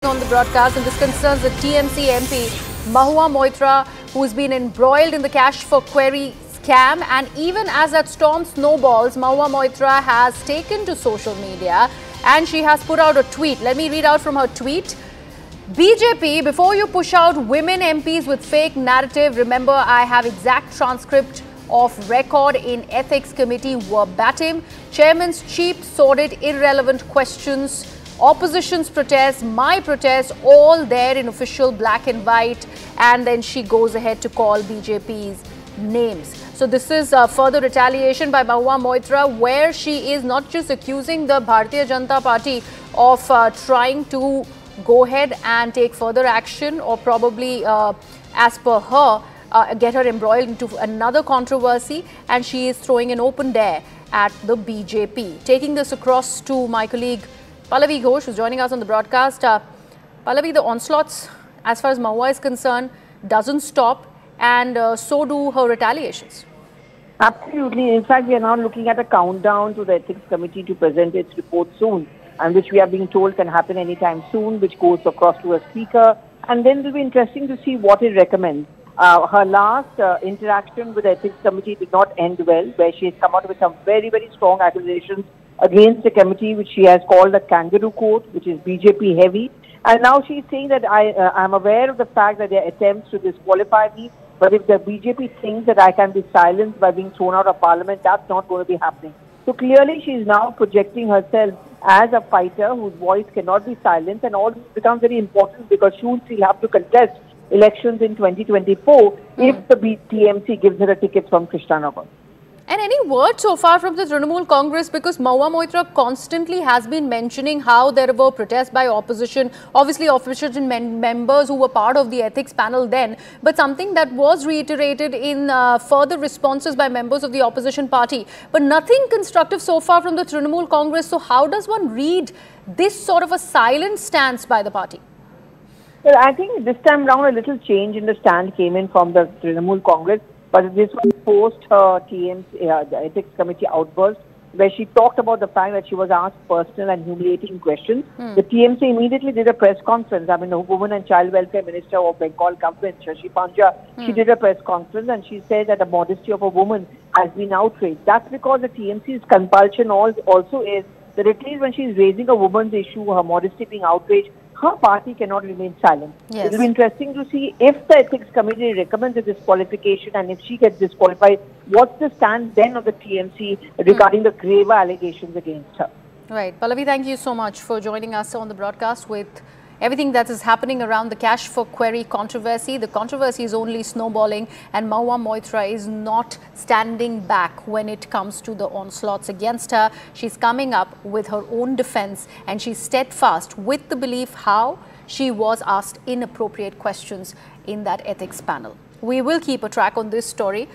On the broadcast, and this concerns the TMC MP Mahua Moitra, who's been embroiled in the cash for Querry scam. And even as that storm snowballs, Mahua Moitra has taken to social media and she has put out a tweet. Let me read out from her tweet. BJP, before you push out women MPs with fake narrative, remember I have exact transcript of record in ethics committee verbatim. Chairman's cheap, sordid, irrelevant questions. Opposition's protest, my protest, all there in official black and white. And then she goes ahead to call BJP's names. So this is further retaliation by Mahua Moitra, where she is not just accusing the Bharatiya Janata Party of trying to go ahead and take further action, or probably, as per her, get her embroiled into another controversy, and she is throwing an open dare at the BJP. Taking this across to my colleague Pallavi Ghosh, who's joining us on the broadcast. Pallavi, the onslaughts, as far as Mahua is concerned, doesn't stop, and so do her retaliations. Absolutely. In fact, we are now looking at a countdown to the Ethics Committee to present its report soon, and which we are being told can happen anytime soon, which goes across to a speaker. And then it will be interesting to see what it recommends. Her last interaction with the Ethics Committee did not end well, where she has come out with some very, very strong accusations against the committee, which she has called a kangaroo court, which is BJP heavy. And now she's saying that I'm aware of the fact that there are attempts to disqualify me, but if the BJP thinks that I can be silenced by being thrown out of parliament, that's not going to be happening. So clearly she's now projecting herself as a fighter whose voice cannot be silenced, and all this becomes very important because soon she'll have to contest elections in 2024 if the TMC gives her a ticket from Krishnanagar. And any word so far from the Trinamool Congress, because Mahua Moitra constantly has been mentioning how there were protests by opposition, obviously opposition members who were part of the ethics panel then, but something that was reiterated in further responses by members of the opposition party. But nothing constructive so far from the Trinamool Congress. So how does one read this sort of a silent stance by the party? Well, I think this time round a little change in the stand came in from the Trinamool Congress. But this was post her the Ethics Committee outburst, where she talked about the fact that she was asked personal and humiliating questions. The TMC immediately did a press conference. I mean, the Women and Child Welfare Minister of Bengal government, Shashi Panja, she did a press conference and she said that the modesty of a woman has been outraged. That's because the TMC's compulsion also is that at least when she is raising a woman's issue, her modesty being outraged, her party cannot remain silent. Yes. It will be interesting to see if the Ethics Committee recommends a disqualification, and if she gets disqualified, what's the stand then of the TMC regarding the graver allegations against her. Right. Pallavi, thank you so much for joining us on the broadcast with everything that is happening around the cash for Querry controversy. The controversy is only snowballing, and Mahua Moitra is not standing back when it comes to the onslaughts against her. She's coming up with her own defense, and she's steadfast with the belief how she was asked inappropriate questions in that ethics panel. We will keep a track on this story.